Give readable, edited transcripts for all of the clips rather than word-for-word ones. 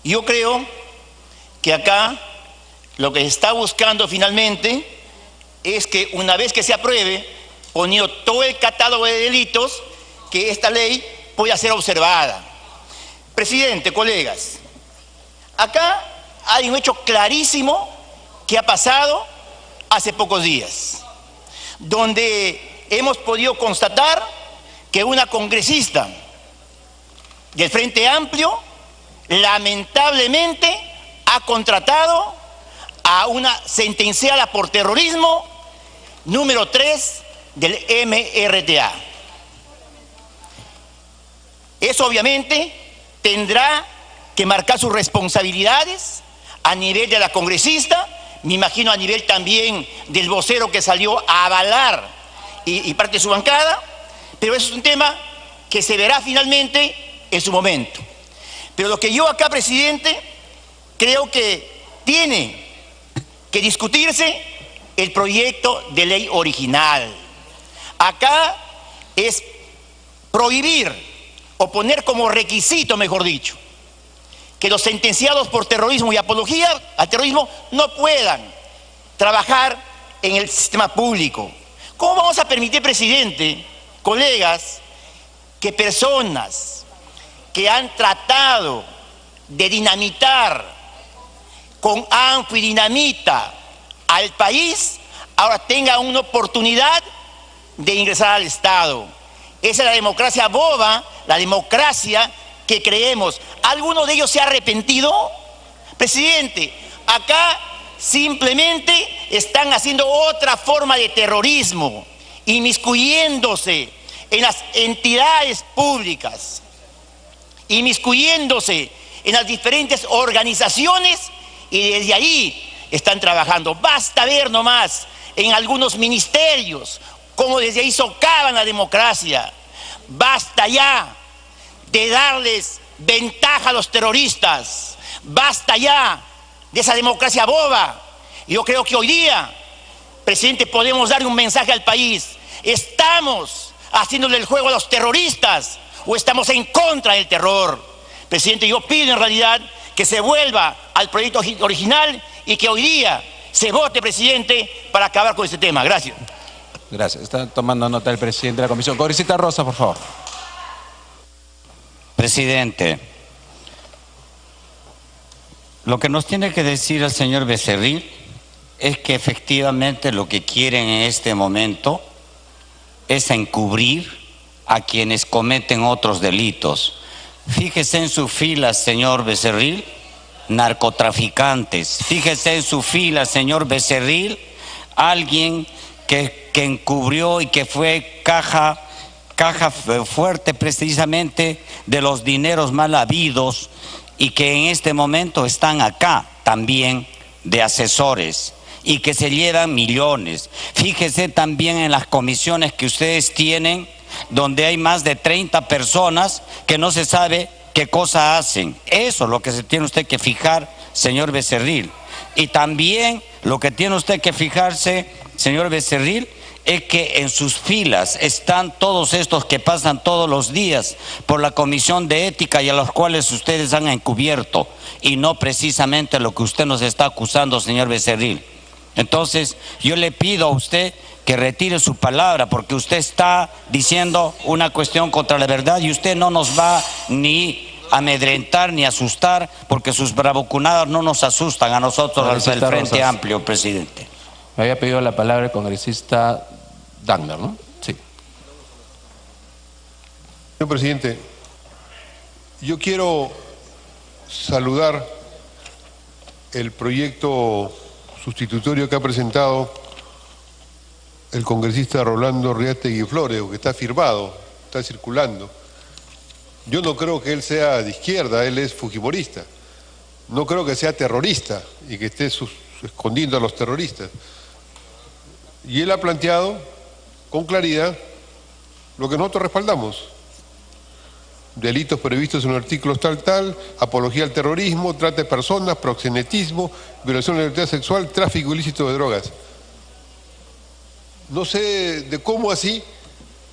Yo creo que acá lo que se está buscando finalmente es que una vez que se apruebe, poniendo todo el catálogo de delitos, que esta ley pueda ser observada. Presidente, colegas, acá hay un hecho clarísimo que ha pasado hace pocos días, donde hemos podido constatar que una congresista del Frente Amplio lamentablemente ha contratado a una sentenciada por terrorismo número 3 del MRTA. Eso obviamente tendrá que marcar sus responsabilidades a nivel de la congresista, me imagino a nivel también del vocero que salió a avalar y parte de su bancada, pero eso es un tema que se verá finalmente en su momento. Pero lo que yo acá, presidente, creo que tiene que discutirse el proyecto de ley original. Acá es prohibir o poner como requisito, mejor dicho, que los sentenciados por terrorismo y apología al terrorismo no puedan trabajar en el sistema público. ¿Cómo vamos a permitir, presidente, colegas, que personas que han tratado de dinamitar con ANFO y dinamita al país ahora tengan una oportunidad de ingresar al Estado? Esa es la democracia boba, la democracia que creemos. ¿Alguno de ellos se ha arrepentido? Presidente, acá simplemente están haciendo otra forma de terrorismo, inmiscuyéndose en las entidades públicas, inmiscuyéndose en las diferentes organizaciones y desde ahí están trabajando. Basta ver nomás en algunos ministerios cómo desde ahí socavan la democracia. Basta ya de darles ventaja a los terroristas. Basta ya de esa democracia boba. Yo creo que hoy día, presidente, podemos darle un mensaje al país. ¿Estamos haciéndole el juego a los terroristas o estamos en contra del terror? Presidente, yo pido en realidad que se vuelva al proyecto original y que hoy día se vote, presidente, para acabar con este tema. Gracias. Gracias. Está tomando nota el presidente de la comisión. Congresista Rosa, por favor. Presidente, lo que nos tiene que decir el señor Becerril es que efectivamente lo que quieren en este momento es encubrir a quienes cometen otros delitos. Fíjese en su fila, señor Becerril, narcotraficantes. Fíjese en su fila, señor Becerril, alguien que encubrió y que fue caja fuerte precisamente de los dineros mal habidos y que en este momento están acá también de asesores y que se llevan millones. Fíjese también en las comisiones que ustedes tienen, donde hay más de 30 personas que no se sabe qué cosa hacen. Eso es lo que se tiene usted que fijar, señor Becerril. Y también lo que tiene usted que fijarse, señor Becerril, es que en sus filas están todos estos que pasan todos los días por la Comisión de Ética y a los cuales ustedes han encubierto, y no precisamente lo que usted nos está acusando, señor Becerril. Entonces, yo le pido a usted que retire su palabra, porque usted está diciendo una cuestión contra la verdad y usted no nos va ni amedrentar ni asustar, porque sus bravuconadas no nos asustan a nosotros, al del Frente Amplio, presidente. Me había pedido la palabra el congresista Dagner, ¿no? Sí. Señor presidente, yo quiero saludar el proyecto sustitutorio que ha presentado el congresista Rolando Riastegui Flores, que está firmado, está circulando. Yo no creo que él sea de izquierda, él es fujimorista. No creo que sea terrorista y que esté escondiendo a los terroristas. Y él ha planteado con claridad lo que nosotros respaldamos. Delitos previstos en los artículos tal, apología al terrorismo, trata de personas, proxenetismo, violación de la libertad sexual, tráfico ilícito de drogas. No sé de cómo así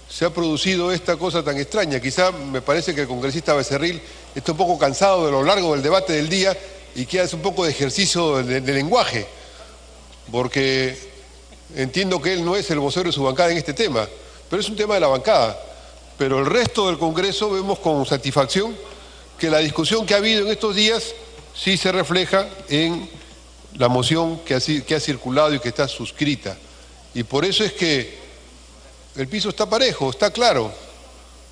se ha producido esta cosa tan extraña. Quizá me parece que el congresista Becerril está un poco cansado de lo largo del debate del día y que hace un poco de ejercicio de lenguaje, porque entiendo que él no es el vocero de su bancada en este tema, pero es un tema de la bancada. Pero el resto del Congreso vemos con satisfacción que la discusión que ha habido en estos días sí se refleja en la moción que ha circulado y que está suscrita. Y por eso es que el piso está parejo, está claro.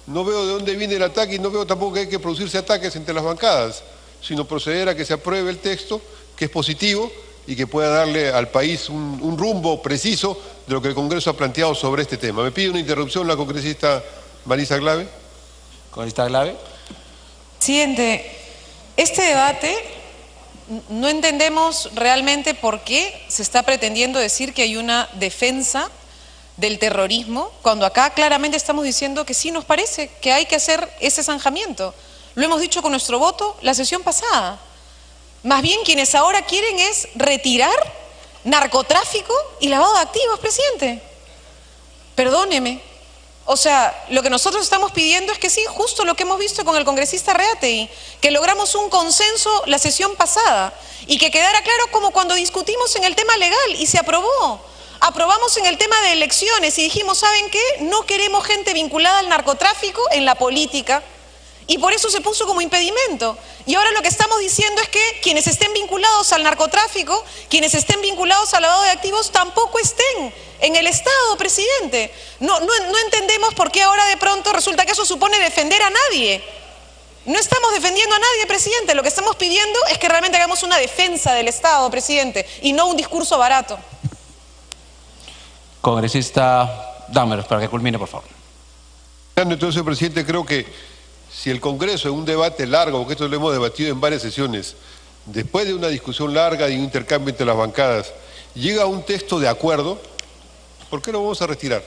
No veo de dónde viene el ataque y no veo tampoco que hay que producirse ataques entre las bancadas, sino proceder a que se apruebe el texto, que es positivo y que pueda darle al país un rumbo preciso de lo que el Congreso ha planteado sobre este tema. Me pide una interrupción la congresista Marisa Glave. Congresista Glave. Presidente, este debate no entendemos realmente por qué se está pretendiendo decir que hay una defensa del terrorismo, cuando acá claramente estamos diciendo que sí nos parece que hay que hacer ese zanjamiento. Lo hemos dicho con nuestro voto la sesión pasada. Más bien quienes ahora quieren es retirar narcotráfico y lavado de activos, presidente. Perdóneme. O sea, lo que nosotros estamos pidiendo es que sí, justo lo que hemos visto con el congresista Reategui, que logramos un consenso la sesión pasada y que quedara claro como cuando discutimos en el tema legal y se aprobó. Aprobamos en el tema de elecciones y dijimos, ¿saben qué? No queremos gente vinculada al narcotráfico en la política y por eso se puso como impedimento. Y ahora lo que estamos diciendo es que quienes estén vinculados al narcotráfico, quienes estén vinculados al lavado de activos, tampoco estén en el Estado, presidente. No entendemos por qué ahora de pronto resulta que eso supone defender a nadie. No estamos defendiendo a nadie, presidente. Lo que estamos pidiendo es que realmente hagamos una defensa del Estado, presidente, y no un discurso barato. Congresista Dahmer, para que culmine, por favor. Entonces, presidente, creo que si el Congreso en un debate largo, porque esto lo hemos debatido en varias sesiones, después de una discusión larga y un intercambio entre las bancadas, llega a un texto de acuerdo, ¿por qué lo vamos a retirar?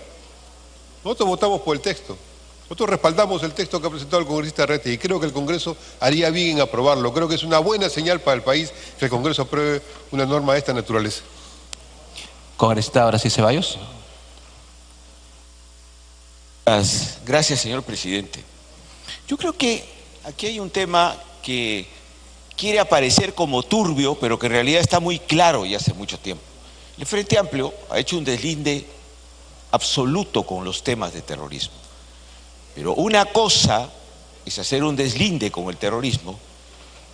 Nosotros votamos por el texto, nosotros respaldamos el texto que ha presentado el congresista Reategui y creo que el Congreso haría bien en aprobarlo. Creo que es una buena señal para el país que el Congreso apruebe una norma de esta naturaleza. Congresista Brasil Ceballos. Gracias, señor presidente. Yo creo que aquí hay un tema que quiere aparecer como turbio, pero que en realidad está muy claro y hace mucho tiempo. El Frente Amplio ha hecho un deslinde absoluto con los temas de terrorismo. Pero una cosa es hacer un deslinde con el terrorismo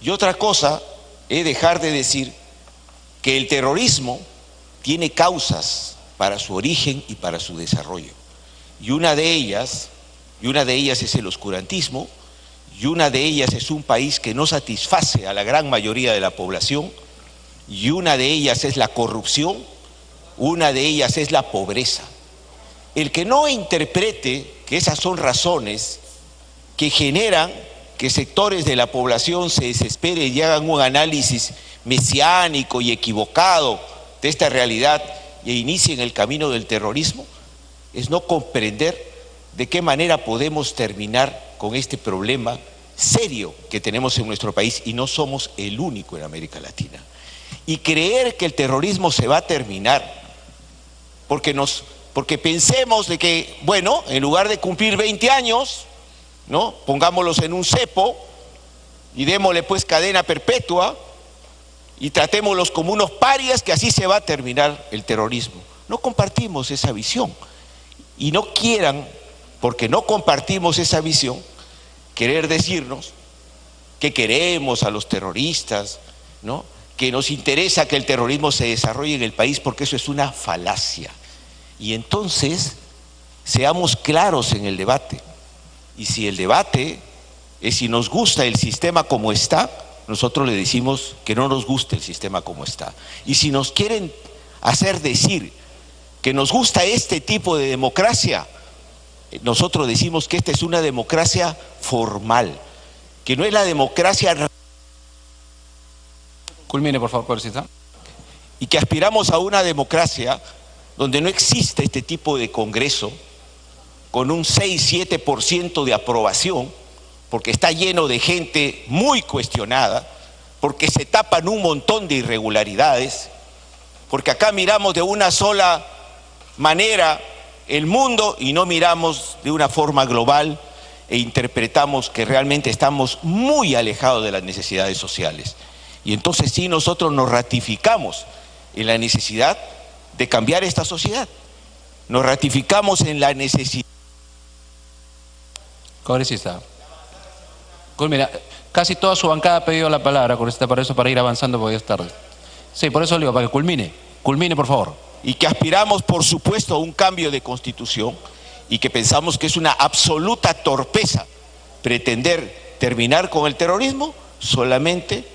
y otra cosa es dejar de decir que el terrorismo tiene causas para su origen y para su desarrollo. Y una de ellas es el oscurantismo, y una de ellas es un país que no satisface a la gran mayoría de la población, y una de ellas es la corrupción, una de ellas es la pobreza. El que no interprete que esas son razones que generan que sectores de la población se desesperen y hagan un análisis mesiánico y equivocado de esta realidad e inicien el camino del terrorismo, es no comprender de qué manera podemos terminar con este problema serio que tenemos en nuestro país, y no somos el único en América Latina. Y creer que el terrorismo se va a terminar porque pensemos de que, bueno, en lugar de cumplir 20 años, ¿no?, pongámoslos en un cepo y démosle pues cadena perpetua y tratémoslos como unos parias, que así se va a terminar el terrorismo. No compartimos esa visión. Y no quieran, porque no compartimos esa visión, querer decirnos que queremos a los terroristas, ¿no?, que nos interesa que el terrorismo se desarrolle en el país, porque eso es una falacia. Y entonces, seamos claros en el debate. Y si el debate es si nos gusta el sistema como está, nosotros le decimos que no nos gusta el sistema como está. Y si nos quieren hacer decir que nos gusta este tipo de democracia, nosotros decimos que esta es una democracia formal, que no es la democracia. Culmine, por favor, congresista. Y que aspiramos a una democracia donde no existe este tipo de congreso con un 6-7% de aprobación, porque está lleno de gente muy cuestionada, porque se tapan un montón de irregularidades, porque acá miramos de una sola manera el mundo y no miramos de una forma global, e interpretamos que realmente estamos muy alejados de las necesidades sociales. Y entonces sí, nosotros nos ratificamos en la necesidad de cambiar esta sociedad. Nos ratificamos en la necesidad. Congresista. Mira, casi toda su bancada ha pedido la palabra, congresista, para eso, para ir avanzando porque ya es tarde. Sí, por eso le digo, para que culmine. Culmine, por favor. Y que aspiramos, por supuesto, a un cambio de constitución y que pensamos que es una absoluta torpeza pretender terminar con el terrorismo solamente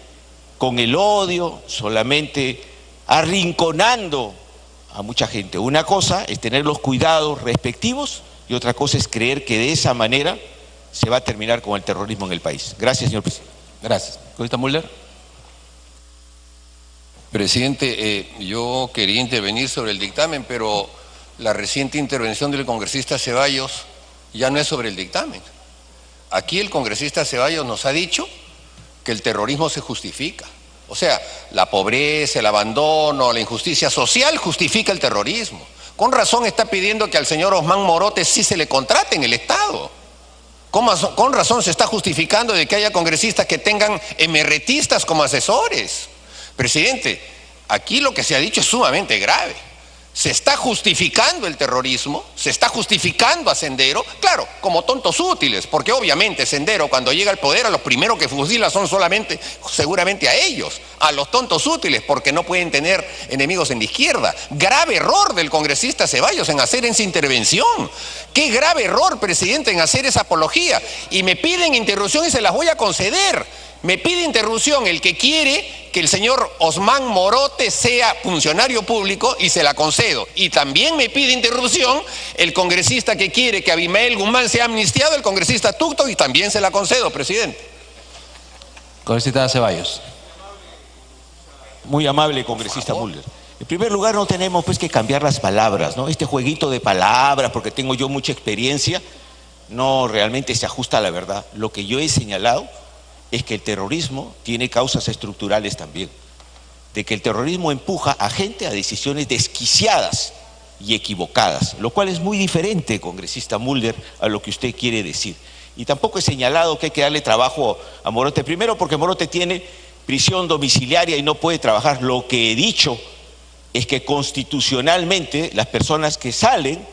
con el odio, solamente arrinconando a mucha gente. Una cosa es tener los cuidados respectivos y otra cosa es creer que de esa manera se va a terminar con el terrorismo en el país. Gracias, señor presidente. Gracias. Congresista Mulder. Presidente, yo quería intervenir sobre el dictamen, pero la reciente intervención del congresista Ceballos ya no es sobre el dictamen. Aquí el congresista Ceballos nos ha dicho que el terrorismo se justifica. O sea, la pobreza, el abandono, la injusticia social justifica el terrorismo. Con razón está pidiendo que al señor Osman Morote sí se le contrate en el Estado. Con razón se está justificando de que haya congresistas que tengan emerretistas como asesores. Presidente, aquí lo que se ha dicho es sumamente grave. Se está justificando el terrorismo, se está justificando a Sendero, claro, como tontos útiles, porque obviamente Sendero cuando llega al poder a los primeros que fusila son seguramente a ellos, a los tontos útiles, porque no pueden tener enemigos en la izquierda. Grave error del congresista Ceballos en hacer esa intervención. Qué grave error, presidente, en hacer esa apología. Y me piden interrupción y se las voy a conceder. Me pide interrupción el que quiere que el señor Osman Morote sea funcionario público y se la concedo. Y también me pide interrupción el congresista que quiere que Abimael Guzmán sea amnistiado, el congresista Tucto, y también se la concedo, presidente. Congresista Ceballos. Muy amable, congresista Mulder. En primer lugar, no tenemos pues que cambiar las palabras, ¿no? Este jueguito de palabras, porque tengo yo mucha experiencia, no realmente se ajusta a la verdad. Lo que yo he señalado es que el terrorismo tiene causas estructurales también, de que el terrorismo empuja a gente a decisiones desquiciadas y equivocadas, lo cual es muy diferente, congresista Mulder, a lo que usted quiere decir. Y tampoco he señalado que hay que darle trabajo a Morote, primero porque Morote tiene prisión domiciliaria y no puede trabajar. Lo que he dicho es que constitucionalmente las personas que salen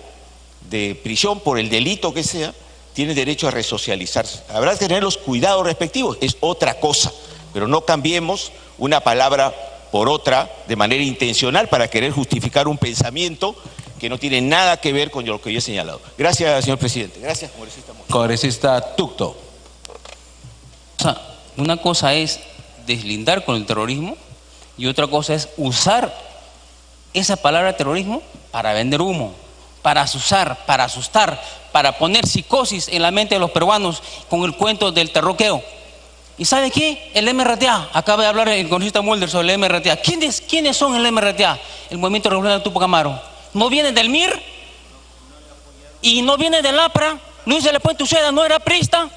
de prisión por el delito que sea, tienen derecho a resocializarse. Habrá que tener los cuidados respectivos, es otra cosa, pero no cambiemos una palabra por otra de manera intencional para querer justificar un pensamiento que no tiene nada que ver con lo que yo he señalado. Gracias, señor presidente. Gracias, congresista. Congresista Tucto. Una cosa es deslindar con el terrorismo y otra cosa es usar esa palabra terrorismo para vender humo, para asusar, para asustar, para poner psicosis en la mente de los peruanos con el cuento del terroqueo. ¿Y sabe qué? El MRTA, acaba de hablar el congresista Mulder sobre el MRTA. ¿Quiénes son el MRTA? El Movimiento Revolucionario Tupac Amaru. ¿No viene del MIR? ¿Y no viene del APRA? Luis de la Puente Uceda no era aprista.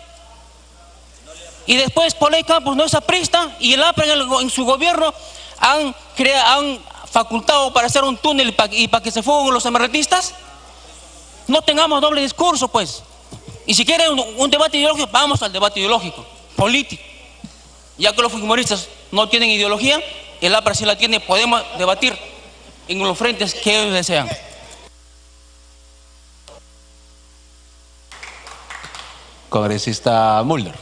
Y después Poley Campos no es aprista. Y el APRA en su gobierno han facultado para hacer un túnel y para que se fuguen los MRTistas. No tengamos doble discurso, pues. Y si quieren un debate ideológico, vamos al debate ideológico, político. Ya que los fujimoristas no tienen ideología, el APRA sí la tiene, podemos debatir en los frentes que ellos desean. Congresista Mulder.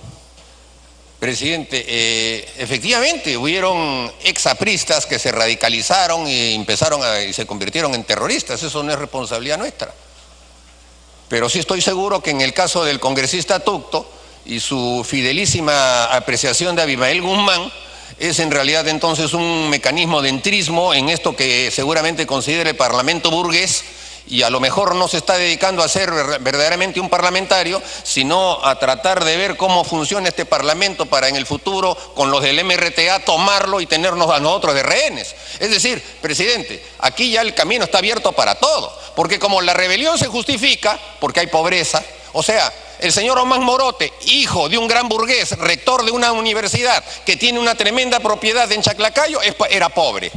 Presidente, efectivamente hubieron exapristas que se radicalizaron y se convirtieron en terroristas. Eso no es responsabilidad nuestra. Pero sí estoy seguro que en el caso del congresista Tucto y su fidelísima apreciación de Abimael Guzmán, es en realidad entonces un mecanismo de entrismo en esto que seguramente considera el Parlamento burgués, y a lo mejor no se está dedicando a ser verdaderamente un parlamentario, sino a tratar de ver cómo funciona este Parlamento para en el futuro, con los del MRTA, tomarlo y tenernos a nosotros de rehenes. Es decir, presidente, aquí ya el camino está abierto para todo, porque como la rebelión se justifica, porque hay pobreza, o sea, el señor Osman Morote, hijo de un gran burgués, rector de una universidad que tiene una tremenda propiedad en Chaclacayo, era pobre,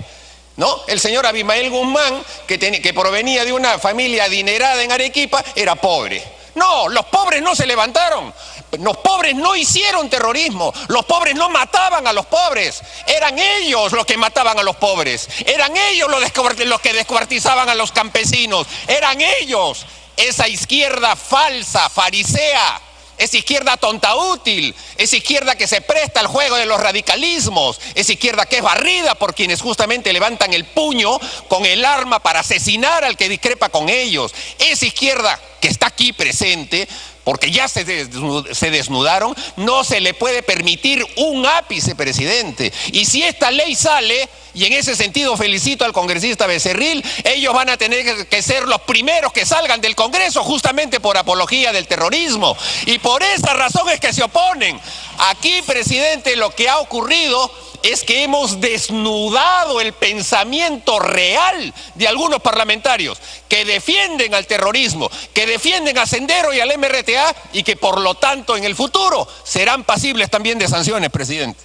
¿no? El señor Abimael Guzmán, que provenía de una familia adinerada en Arequipa, era pobre. No, los pobres no se levantaron. Los pobres no hicieron terrorismo. Los pobres no mataban a los pobres. Eran ellos los que mataban a los pobres. Eran ellos los que descuartizaban a los campesinos. Eran ellos. Esa izquierda falsa, farisea, esa izquierda tonta útil, esa izquierda que se presta al juego de los radicalismos, esa izquierda que es barrida por quienes justamente levantan el puño con el arma para asesinar al que discrepa con ellos. Esa izquierda que está aquí presente, porque ya se desnudaron, no se le puede permitir un ápice, presidente. Y si esta ley sale, y en ese sentido felicito al congresista Becerril, ellos van a tener que ser los primeros que salgan del Congreso justamente por apología del terrorismo. Y por esa razón es que se oponen. Aquí, presidente, lo que ha ocurrido es que hemos desnudado el pensamiento real de algunos parlamentarios que defienden al terrorismo, que defienden a Sendero y al MRTA y que por lo tanto en el futuro serán pasibles también de sanciones, presidente.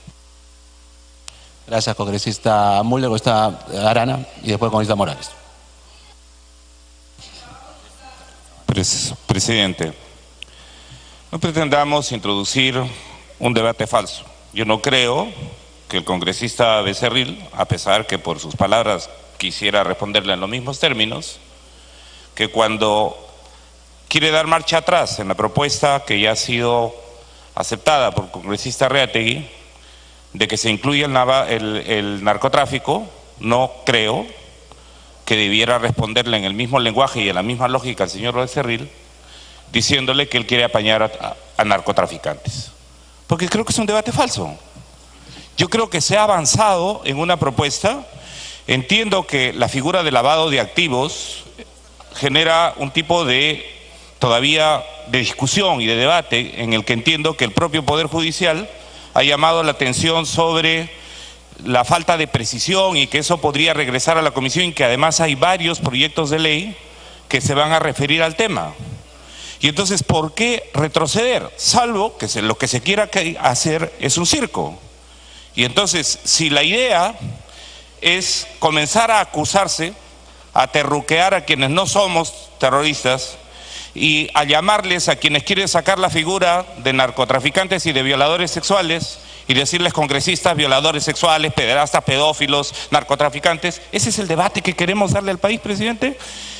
Gracias, congresista Mulder, congresista Arana y después congresista Morales. Presidente, no pretendamos introducir un debate falso. Yo no creo que el congresista Becerril, a pesar que por sus palabras quisiera responderle en los mismos términos, que cuando quiere dar marcha atrás en la propuesta que ya ha sido aceptada por el congresista Reategui, de que se incluya el narcotráfico, no creo que debiera responderle en el mismo lenguaje y en la misma lógica al señor Becerril, diciéndole que él quiere apañar a narcotraficantes. Porque creo que es un debate falso. Yo creo que se ha avanzado en una propuesta. Entiendo que la figura de lavado de activos genera un tipo de todavía de discusión y de debate en el que entiendo que el propio Poder Judicial ha llamado la atención sobre la falta de precisión y que eso podría regresar a la comisión y que además hay varios proyectos de ley que se van a referir al tema. Y entonces, ¿por qué retroceder? Salvo que lo que se quiera hacer es un circo. Y entonces, si la idea es comenzar a acusarse, a terruquear a quienes no somos terroristas y a llamarles a quienes quieren sacar la figura de narcotraficantes y de violadores sexuales y decirles congresistas, violadores sexuales, pederastas, pedófilos, narcotraficantes, ¿ese es el debate que queremos darle al país, presidente?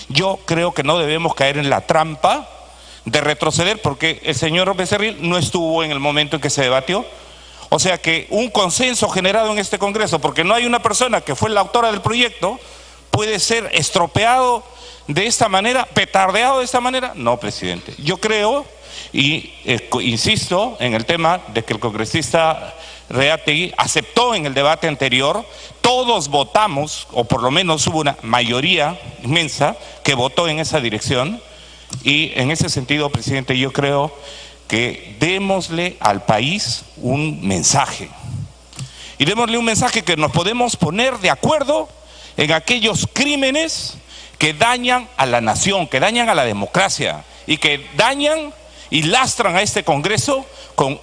Yo creo que no debemos caer en la trampa de retroceder porque el señor Becerril no estuvo en el momento en que se debatió. O sea que un consenso generado en este Congreso, porque no hay una persona que fue la autora del proyecto, puede ser estropeado de esta manera, petardeado de esta manera. No, presidente. Yo creo y insisto en el tema de que el congresista Reategui aceptó en el debate anterior, todos votamos, o por lo menos hubo una mayoría inmensa que votó en esa dirección, y en ese sentido, presidente, yo creo que démosle al país un mensaje. Y démosle un mensaje que nos podemos poner de acuerdo en aquellos crímenes que dañan a la nación, que dañan a la democracia y que dañan y lastran a este Congreso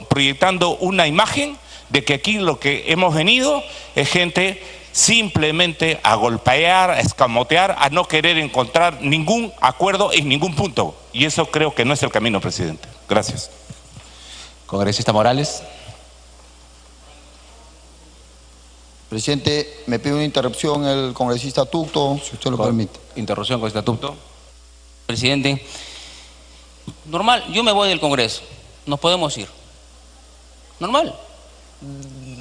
proyectando una imagen de que aquí lo que hemos venido es gente simplemente a golpear, a escamotear, a no querer encontrar ningún acuerdo en ningún punto. Y eso creo que no es el camino, presidente. Gracias. Congresista Morales. Presidente, me pide una interrupción el congresista Tucto, si usted lo permite. Interrupción, congresista Tucto. Presidente, normal, yo me voy del Congreso, nos podemos ir. Normal,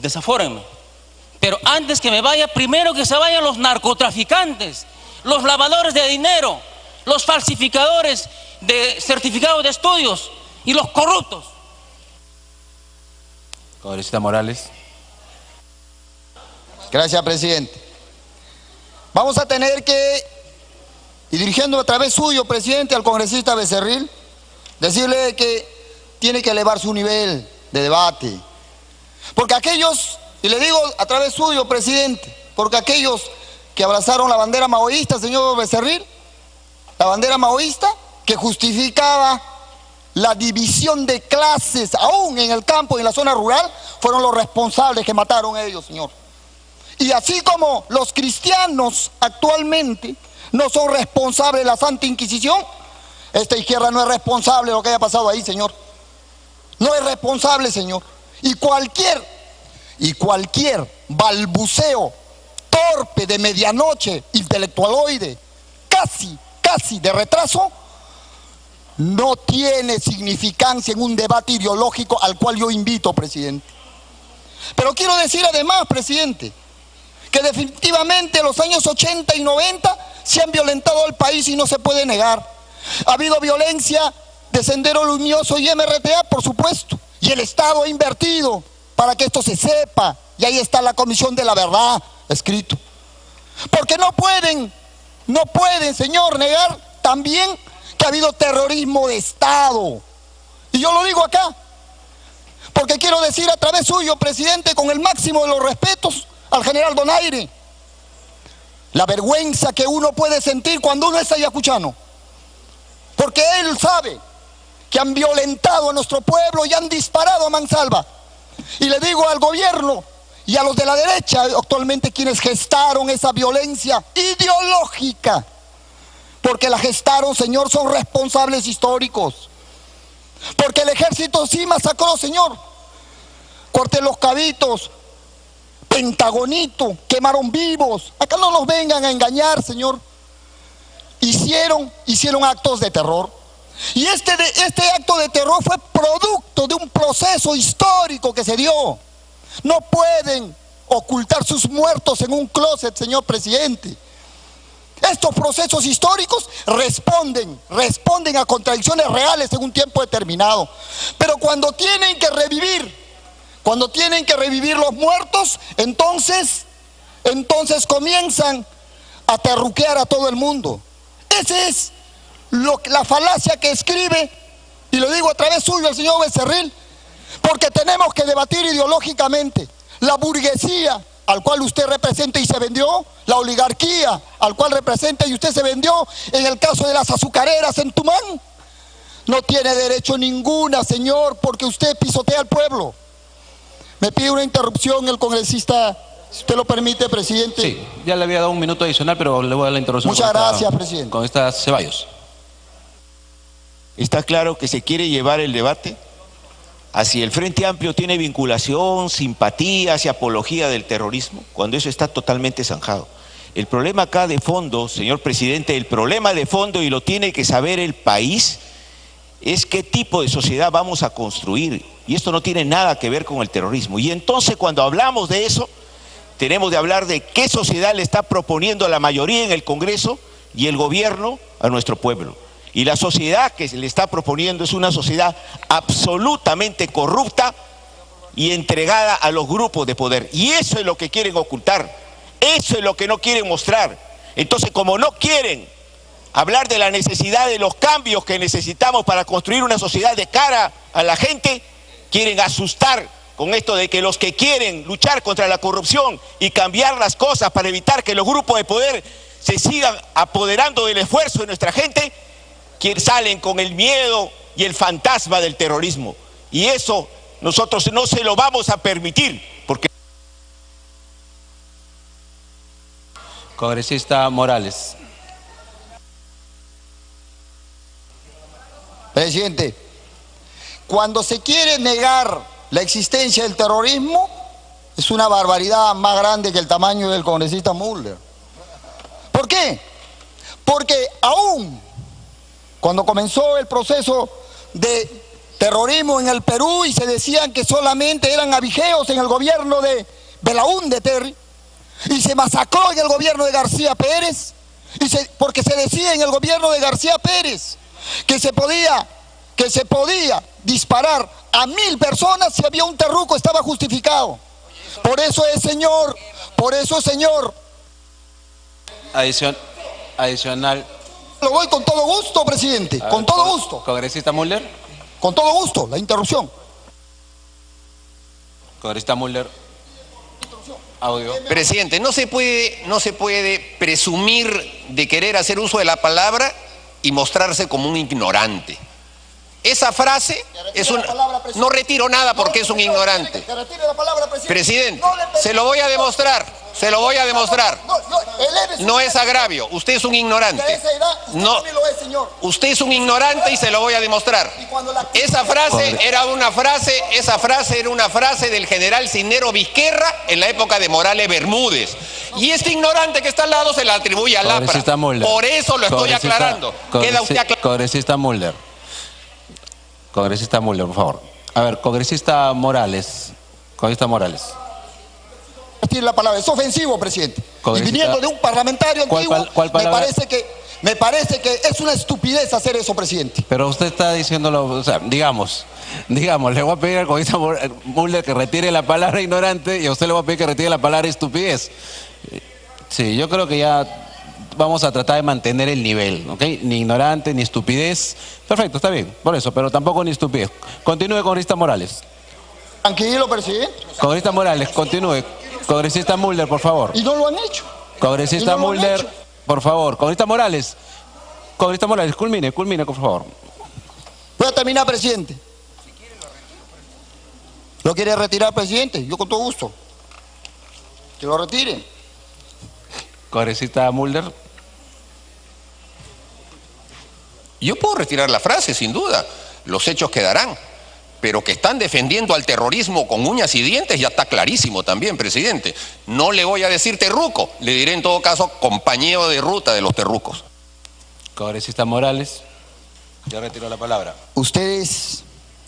desafórenme. Pero antes que me vaya, primero que se vayan los narcotraficantes, los lavadores de dinero, los falsificadores de certificados de estudios y los corruptos. Congresista Morales. Gracias, presidente. Vamos a tener que, y dirigiendo a través suyo, presidente, al congresista Becerril, decirle que tiene que elevar su nivel de debate. Porque aquellos, y le digo a través suyo, presidente, porque aquellos que abrazaron la bandera maoísta, señor Becerril, la bandera maoísta que justificaba la división de clases aún en el campo y en la zona rural, fueron los responsables que mataron a ellos, señor. Y así como los cristianos actualmente no son responsables de la Santa Inquisición, Esta izquierda no es responsable de lo que haya pasado ahí, señor. No es responsable, señor. Y cualquier balbuceo torpe de medianoche, intelectualoide, casi de retraso, no tiene significancia en un debate ideológico al cual yo invito, presidente. Pero quiero decir además, presidente, que definitivamente los años 80 y 90 se han violentado al país y no se puede negar. Ha habido violencia de Sendero Luminoso y MRTA, por supuesto, y el Estado ha invertido para que esto se sepa, y ahí está la Comisión de la Verdad escrito. Porque no pueden, señor, negar también que ha habido terrorismo de Estado. Y yo lo digo acá, porque quiero decir a través suyo, presidente, con el máximo de los respetos al general Donaire, la vergüenza que uno puede sentir cuando uno es ayacuchano, porque él sabe que han violentado a nuestro pueblo y han disparado a mansalva. Y le digo al gobierno y a los de la derecha actualmente, quienes gestaron esa violencia ideológica, porque la gestaron, señor, son responsables históricos. Porque el ejército sí masacró, señor. Corté los Cabitos, Pentagonito, quemaron vivos. Acá no nos vengan a engañar, señor. Hicieron actos de terror. Y este acto de terror fue producto de un proceso histórico que se dio. No pueden ocultar sus muertos en un closet, señor presidente. Estos procesos históricos responden a contradicciones reales en un tiempo determinado. Pero cuando tienen que revivir los muertos, entonces comienzan a terruquear a todo el mundo. Esa es la falacia que escribe, y lo digo a través suyo, el señor Becerril, porque tenemos que debatir ideológicamente. La burguesía al cual usted representa y se vendió, la oligarquía al cual representa y usted se vendió, en el caso de las azucareras en Tumán, no tiene derecho ninguna, señor, porque usted pisotea al pueblo. Me pide una interrupción el congresista, si usted lo permite, presidente. Sí, ya le había dado un minuto adicional, pero le voy a dar la interrupción. Muchas gracias, presidente. Con esta Ceballos. Está claro que se quiere llevar el debate hacia el Frente Amplio, tiene vinculación, simpatía hacia apología del terrorismo, cuando eso está totalmente zanjado. El problema acá de fondo, señor presidente, el problema de fondo, y lo tiene que saber el país, es qué tipo de sociedad vamos a construir. Y esto no tiene nada que ver con el terrorismo. Y entonces cuando hablamos de eso, tenemos de hablar de qué sociedad le está proponiendo la mayoría en el Congreso y el gobierno a nuestro pueblo. Y la sociedad que se le está proponiendo es una sociedad absolutamente corrupta y entregada a los grupos de poder. Y eso es lo que quieren ocultar, eso es lo que no quieren mostrar. Entonces, como no quieren hablar de la necesidad de los cambios que necesitamos para construir una sociedad de cara a la gente, quieren asustar con esto de que los que quieren luchar contra la corrupción y cambiar las cosas para evitar que los grupos de poder se sigan apoderando del esfuerzo de nuestra gente, que salen con el miedo y el fantasma del terrorismo. Y eso nosotros no se lo vamos a permitir, porque... Congresista Morales. Presidente, cuando se quiere negar la existencia del terrorismo, es una barbaridad más grande que el tamaño del congresista Müller. ¿Por qué? Porque aún cuando comenzó el proceso de terrorismo en el Perú y se decían que solamente eran abigeos en el gobierno de Belaúnde Terry, y se masacró en el gobierno de García Pérez, porque se decía en el gobierno de García Pérez que se podía disparar a 1000 personas si había un terruco, estaba justificado. Por eso, señor. Adicional. Lo voy con todo gusto, presidente, con todo gusto. Congresista Müller. Con todo gusto, la interrupción. Congresista Müller. Audio. Presidente, no se puede presumir de querer hacer uso de la palabra y mostrarse como un ignorante. Esa frase es un... No retiro nada porque es un ignorante. Presidente, se lo voy a demostrar. Eleve su No nivel. es agravio. Usted es un Que a ignorante. esa edad, usted No. también lo es, señor. Usted es un ignorante y se lo voy a demostrar. Y cuando la- Esa frase era una frase del general Cisnero Vizquerra en la época de Morales Bermúdez. Y este ignorante que está al lado se la atribuye a Congresista Lapra. Mulder. Por eso lo estoy aclarando. Queda usted aclarado. Congresista Mulder. Congresista Mulder, por favor. A ver, congresista Morales. Congresista Morales. Tiene la palabra, es ofensivo, presidente. Y Congresista- viniendo de un parlamentario ¿Cuál antiguo, cuál palabra? me parece que es una estupidez hacer eso, presidente. Pero usted está diciéndolo, o sea, digamos, le voy a pedir al congresista Mulder que retire la palabra ignorante y a usted le voy a pedir que retire la palabra estupidez. Sí, yo creo que ya vamos a tratar de mantener el nivel, ¿ok? Ni ignorante, ni estupidez. Perfecto, está bien, por eso, pero tampoco ni estupidez. Continúe, congresista Morales. Tranquilo, presidente. Congresista Morales, continúe. Congresista Mulder, por favor. Y no lo han hecho. Congresista Y no lo han Mulder, hecho. por favor. Congresista Morales. Congresista Morales, culmine, por favor. Voy a terminar, presidente. ¿Lo quiere retirar, presidente? Yo con todo gusto. Que lo retire. Congresista Mulder. Yo puedo retirar la frase, sin duda. Los hechos quedarán. Pero que están defendiendo al terrorismo con uñas y dientes ya está clarísimo también, presidente. No le voy a decir terruco, le diré en todo caso compañero de ruta de los terrucos. Congresista Morales. Ya retiró la palabra. Ustedes,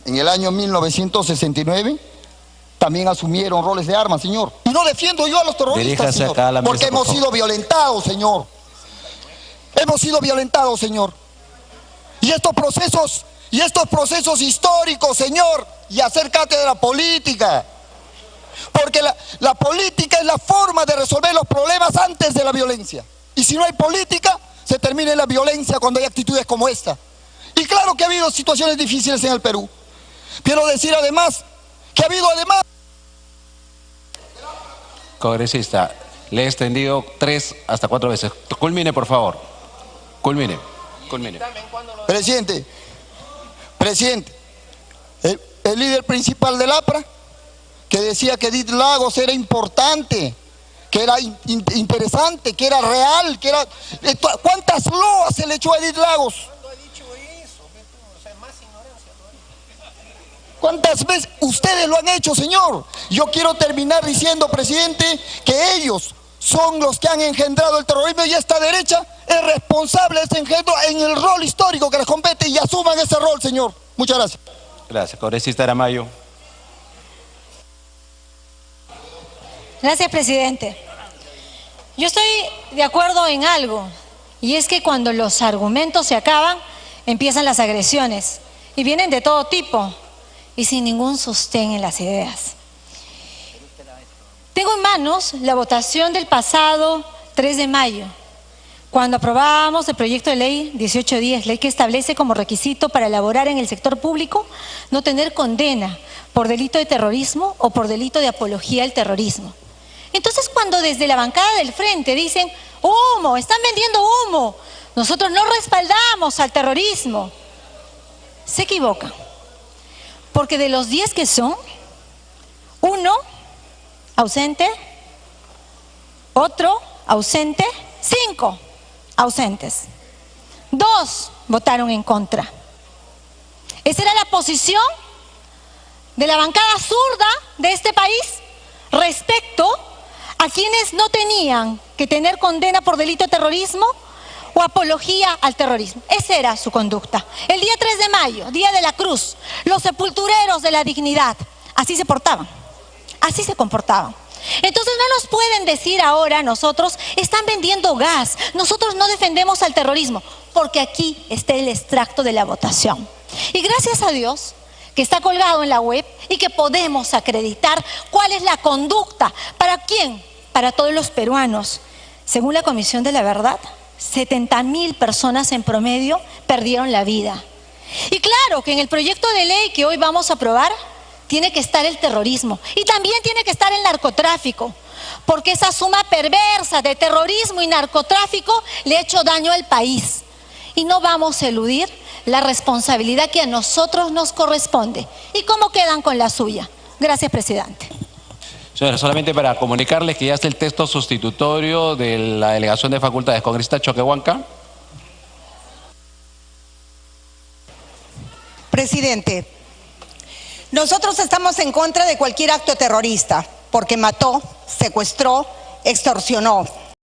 en el año 1969, también asumieron roles de armas, señor. Y no defiendo yo a los terroristas, Diríjase señor, acá a la mesa, porque por hemos favor. sido violentados, señor. Hemos sido violentados, señor. Y estos procesos históricos, señor, y acércate de la política. Porque la política es la forma de resolver los problemas antes de la violencia. Y si no hay política, se termina en la violencia cuando hay actitudes como esta. Y claro que ha habido situaciones difíciles en el Perú. Quiero decir además que ha habido además... Congresista, le he extendido 3 hasta 4 veces. Culmine, por favor. Culmine. Presidente, el líder principal del APRA, que decía que Edith Lagos era importante, que era interesante, que era real, que era... ¿Cuántas loas se le echó a Edith Lagos? ¿Cuántas veces ustedes lo han hecho, señor? Yo quiero terminar diciendo, presidente, que ellos son los que han engendrado el terrorismo y esta derecha es responsable de ese engendro en el rol histórico que les compete y asuman ese rol, señor. Muchas gracias. Gracias. Congresista Aramayo. Gracias, presidente. Yo estoy de acuerdo en algo, y es que cuando los argumentos se acaban, empiezan las agresiones, y vienen de todo tipo, y sin ningún sostén en las ideas. Tengo en manos la votación del pasado 3 de mayo, cuando aprobábamos el proyecto de ley 1810, ley que establece como requisito para elaborar en el sector público no tener condena por delito de terrorismo o por delito de apología al terrorismo. Entonces, cuando desde la bancada del frente dicen, humo, están vendiendo humo, nosotros no respaldamos al terrorismo, se equivocan. Porque de los 10 que son, 1 ausente, otro ausente, 5 ausentes. 2 votaron en contra. Esa era la posición de la bancada zurda de este país respecto a quienes no tenían que tener condena por delito de terrorismo o apología al terrorismo. Esa era su conducta. El día 3 de mayo, Día de la Cruz, los sepultureros de la dignidad, así se portaban, así se comportaban. Entonces no nos pueden decir ahora nosotros, están vendiendo gas, nosotros no defendemos al terrorismo, porque aquí está el extracto de la votación. Y gracias a Dios que está colgado en la web y que podemos acreditar cuál es la conducta. ¿Para quién? Para todos los peruanos. Según la Comisión de la Verdad, 70.000 personas en promedio perdieron la vida. Y claro que en el proyecto de ley que hoy vamos a aprobar tiene que estar el terrorismo y también tiene que estar el narcotráfico, porque esa suma perversa de terrorismo y narcotráfico le ha hecho daño al país. Y no vamos a eludir la responsabilidad que a nosotros nos corresponde. ¿Y cómo quedan con la suya? Gracias, presidente. Señores, solamente para comunicarles que ya está el texto sustitutorio de la delegación de facultades. Congresista Choquehuanca. Presidente, nosotros estamos en contra de cualquier acto terrorista porque mató, secuestró, extorsionó.